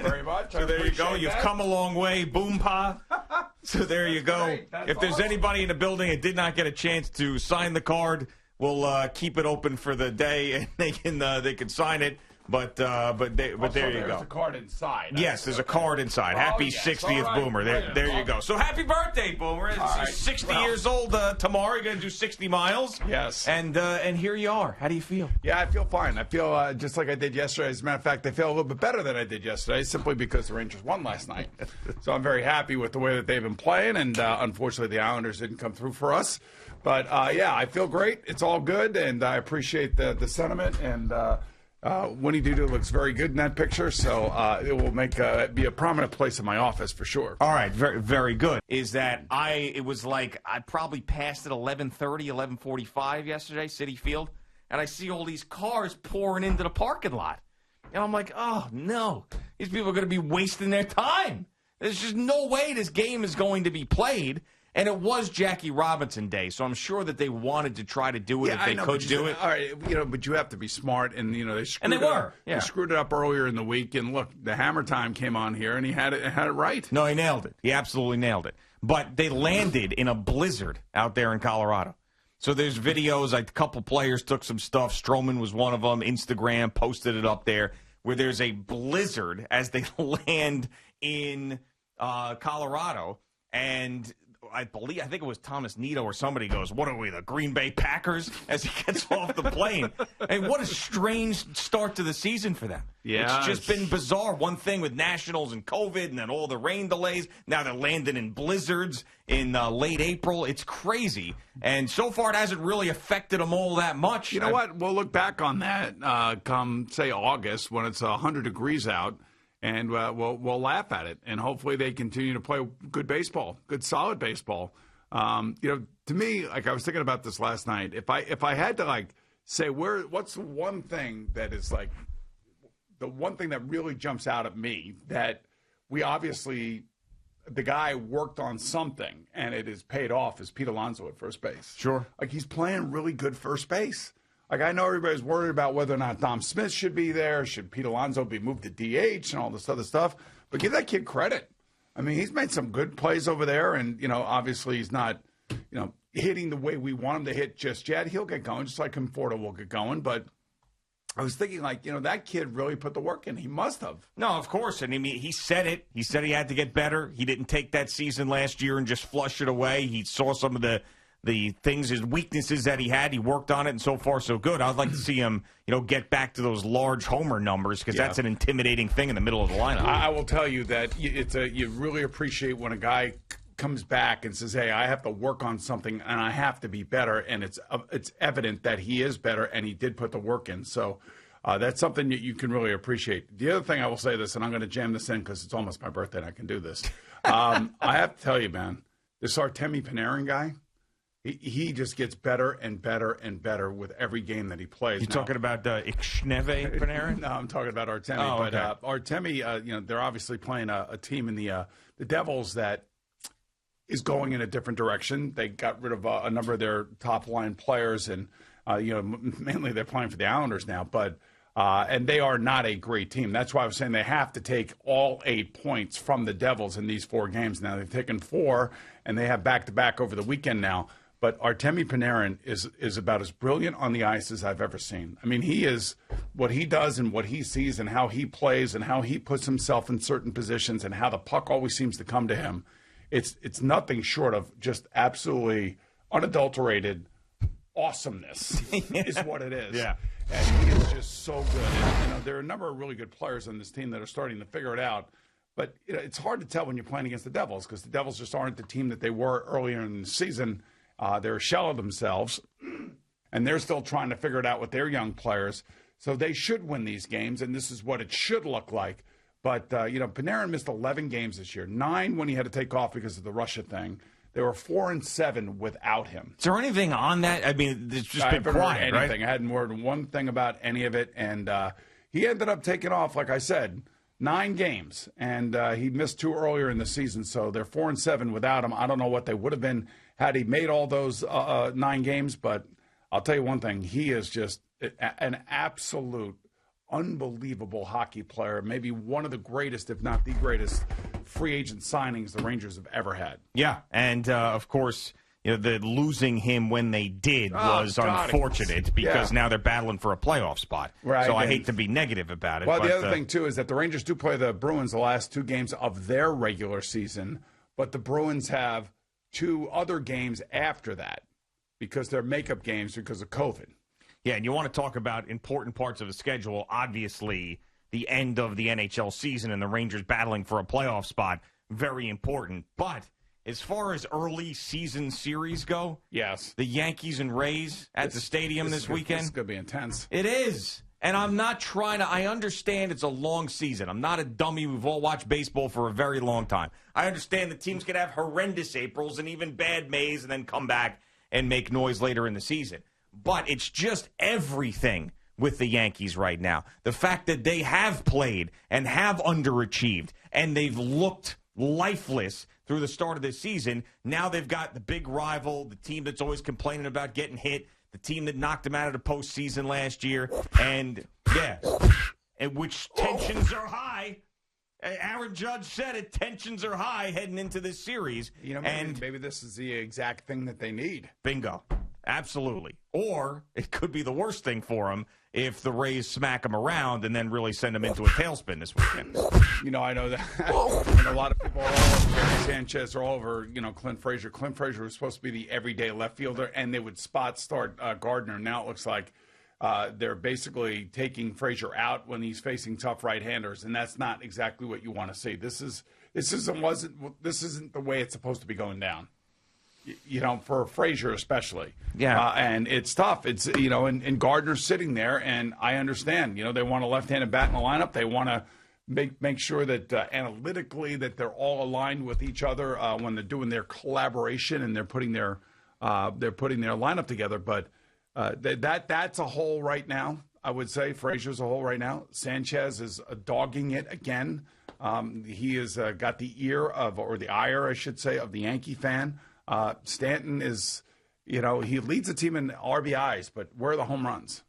very much. So there you go. You've come a long way, Boom Pa. So there you go. If there's anybody in the building that did not get a chance to sign the card, we'll keep it open for the day, and they can sign it. But there you go. There's a card inside. Yes, there's a card inside. Happy 60th, right. Boomer. There you go. So happy birthday, Boomer. He's 60 years old tomorrow. You're going to do 60 miles. Yes. And here you are. How do you feel? Yeah, I feel fine. I feel just like I did yesterday. As a matter of fact, I feel a little bit better than I did yesterday, simply because the Rangers won last night. So I'm very happy with the way that they've been playing, and unfortunately the Islanders didn't come through for us. But, yeah, I feel great. It's all good, and I appreciate the sentiment, and Winnie Doodoo looks very good in that picture, so it will be a prominent place in my office for sure. All right, very, very good. Is that it was like I probably passed at 11:30, 11:45 yesterday, Citi Field, and I see all these cars pouring into the parking lot. And I'm like, oh, no, these people are going to be wasting their time. There's just no way this game is going to be played. And it was Jackie Robinson Day, so I'm sure that they wanted to try to do it if they could do it. All right, but you have to be smart, and they screwed it up. They screwed it up earlier in the week, and look, the Hammer Time came on here, and he had it right. No, he nailed it. He absolutely nailed it. But they landed in a blizzard out there in Colorado. So there's videos. A couple players took some stuff. Stroman was one of them. Instagram posted it up there, where there's a blizzard as they land in Colorado, and I think it was Thomas Nito or somebody goes, what are we, the Green Bay Packers, as he gets off the plane. And what a strange start to the season for them. Yeah, it's just been bizarre. One thing with Nationals and COVID and then all the rain delays. Now they're landing in blizzards in late April. It's crazy. And so far it hasn't really affected them all that much. You know what? We'll look back on that come, say, August when it's 100 degrees out. And we'll laugh at it, and hopefully they continue to play good baseball, good solid baseball. To me, like I was thinking about this last night. If I had to say what's the one thing that is the one thing that really jumps out at me that we obviously the guy worked on something and it is paid off is Pete Alonso at first base. Sure, he's playing really good first base. I know everybody's worried about whether or not Dom Smith should be there. Should Pete Alonso be moved to DH and all this other stuff? But give that kid credit. I mean, he's made some good plays over there, and, obviously he's not, hitting the way we want him to hit just yet. He'll get going, just like Conforto will get going. But I was thinking, that kid really put the work in. He must have. No, of course. And, he said it. He said he had to get better. He didn't take that season last year and just flush it away. He saw some of the things, his weaknesses that he had, he worked on it, and so far so good. I'd like to see him, get back to those large homer numbers because that's an intimidating thing in the middle of the lineup. I will tell you that you really appreciate when a guy comes back and says, hey, I have to work on something and I have to be better, and it's evident that he is better and he did put the work in. So that's something that you can really appreciate. The other thing I will say this, and I'm going to jam this in because it's almost my birthday and I can do this. I have to tell you, man, this Artemi Panarin guy, he just gets better and better and better with every game that he plays. You're talking about Ixneve Panarin? No, I'm talking about Artemi. Oh, okay. But Artemi, they're obviously playing a team in the Devils that is going in a different direction. They got rid of a number of their top line players, and mainly they're playing for the Islanders now. But and they are not a great team. That's why I was saying they have to take all 8 points from the Devils in these 4 games. Now they've taken 4, and they have back-to-back over the weekend now. But Artemi Panarin is about as brilliant on the ice as I've ever seen. I mean, he is what he does and what he sees and how he plays and how he puts himself in certain positions and how the puck always seems to come to him. It's nothing short of just absolutely unadulterated awesomeness is what it is. Yeah. And he is just so good. And, there are a number of really good players on this team that are starting to figure it out. But it's hard to tell when you're playing against the Devils because the Devils just aren't the team that they were earlier in the season. They're a shell of themselves, and they're still trying to figure it out with their young players. So they should win these games, and this is what it should look like. But, Panarin missed 11 games this year, 9 when he had to take off because of the Russia thing. They were 4-7 without him. Is there anything on that? I mean, it's just been quiet, right? I hadn't heard one thing about any of it, and he ended up taking off, like I said, 9 games, and he missed 2 earlier in the season, so they're 4-7 without him. I don't know what they would have been had he made all those 9 games, but I'll tell you one thing. He is just an absolute unbelievable hockey player, maybe one of the greatest, if not the greatest, free agent signings the Rangers have ever had. Yeah, and of course, the losing him when they did was unfortunate because now they're battling for a playoff spot. Right, so I hate to be negative about it. Well, the other thing, too, is that the Rangers do play the Bruins the last 2 games of their regular season, but the Bruins have 2 other games after that because they're makeup games because of COVID. Yeah, and you want to talk about important parts of the schedule. Obviously, the end of the NHL season and the Rangers battling for a playoff spot, very important. But as far as early season series go, yes, the Yankees and Rays at the stadium this weekend. It's going to be intense. It is. And I'm not trying to – I understand it's a long season. I'm not a dummy. We've all watched baseball for a very long time. I understand the teams can have horrendous Aprils and even bad Mays and then come back and make noise later in the season. But it's just everything with the Yankees right now. The fact that they have played and have underachieved and they've looked lifeless through the start of this season. Now they've got the big rival, the team that's always complaining about getting hit, the team that knocked them out of the postseason last year. And, which tensions are high. Aaron Judge said it, tensions are high heading into this series. Maybe this is the exact thing that they need. Bingo. Absolutely. Or it could be the worst thing for them if the Rays smack them around and then really send them into a tailspin this weekend. I know that and a lot of people are all over Gary Sanchez or all over, Clint Frazier. Clint Frazier was supposed to be the everyday left fielder, and they would spot start Gardner. Now it looks like they're basically taking Frazier out when he's facing tough right-handers, and that's not exactly what you want to see. This isn't the way it's supposed to be going down. For Frazier especially. Yeah. And it's tough. It's, and Gardner's sitting there, and I understand. They want a left-handed bat in the lineup. They want to make sure that analytically that they're all aligned with each other when they're doing their collaboration and they're putting their lineup together. But that's a hole right now, I would say. Frazier's a hole right now. Sanchez is dogging it again. He has got the ire, I should say, of the Yankee fan. Stanton is, he leads the team in RBIs, but where are the home runs?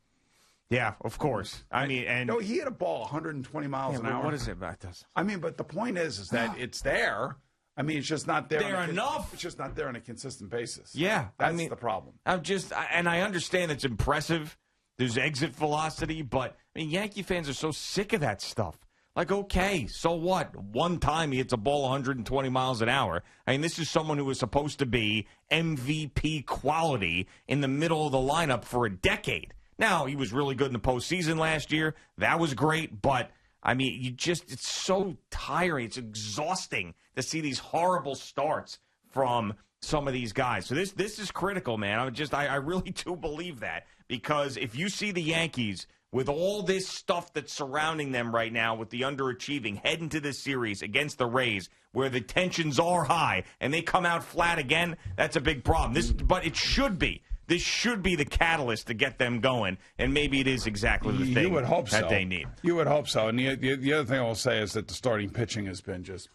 Yeah, of course. He hit a ball 120 miles an hour. What is it about this? But the point is that it's there. It's just not there. Enough. It's just not there on a consistent basis. Yeah, that's the problem. I understand it's impressive. There's exit velocity, but Yankee fans are so sick of that stuff. Like, okay, so what? One time he hits a ball 120 miles an hour. This is someone who was supposed to be MVP quality in the middle of the lineup for a decade. Now, he was really good in the postseason last year. That was great, but, it's so tiring. It's exhausting to see these horrible starts from some of these guys. So this is critical, man. I really do believe that, because if you see the Yankees with all this stuff that's surrounding them right now with the underachieving, head into this series against the Rays where the tensions are high and they come out flat again, that's a big problem. But it should be. This should be the catalyst to get them going, and maybe it is exactly the thing that they need. You would hope so. And the other thing I will say is that the starting pitching has been just,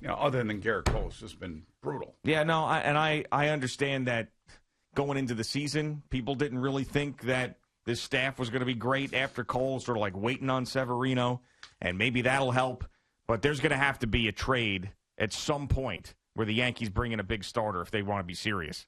other than Garrett Cole, it's just been brutal. Yeah, no, I understand that going into the season, people didn't really think that this staff was going to be great after Cole, sort of like waiting on Severino, and maybe that'll help. But there's going to have to be a trade at some point where the Yankees bring in a big starter if they want to be serious.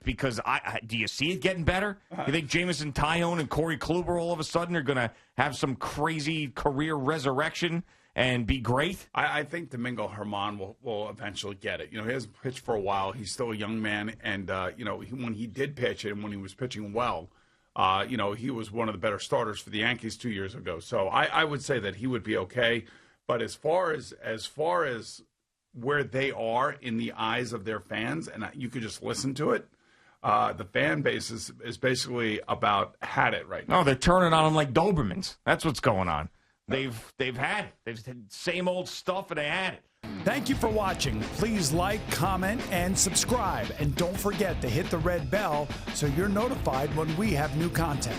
Because do you see it getting better? You think Jameson Taillon and Corey Kluber all of a sudden are going to have some crazy career resurrection and be great? I think Domingo Germán will eventually get it. He hasn't pitched for a while. He's still a young man, and when he did pitch and when he was pitching well, he was one of the better starters for the Yankees 2 years ago. So I would say that he would be okay. But as far as where they are in the eyes of their fans, and you could just listen to it, the fan base is basically about had it right now. No, they're turning on them like Dobermans. That's what's going on. They've had same old stuff, and they had it. Thank you for watching. Please like, comment, and subscribe. And don't forget to hit the red bell so you're notified when we have new content.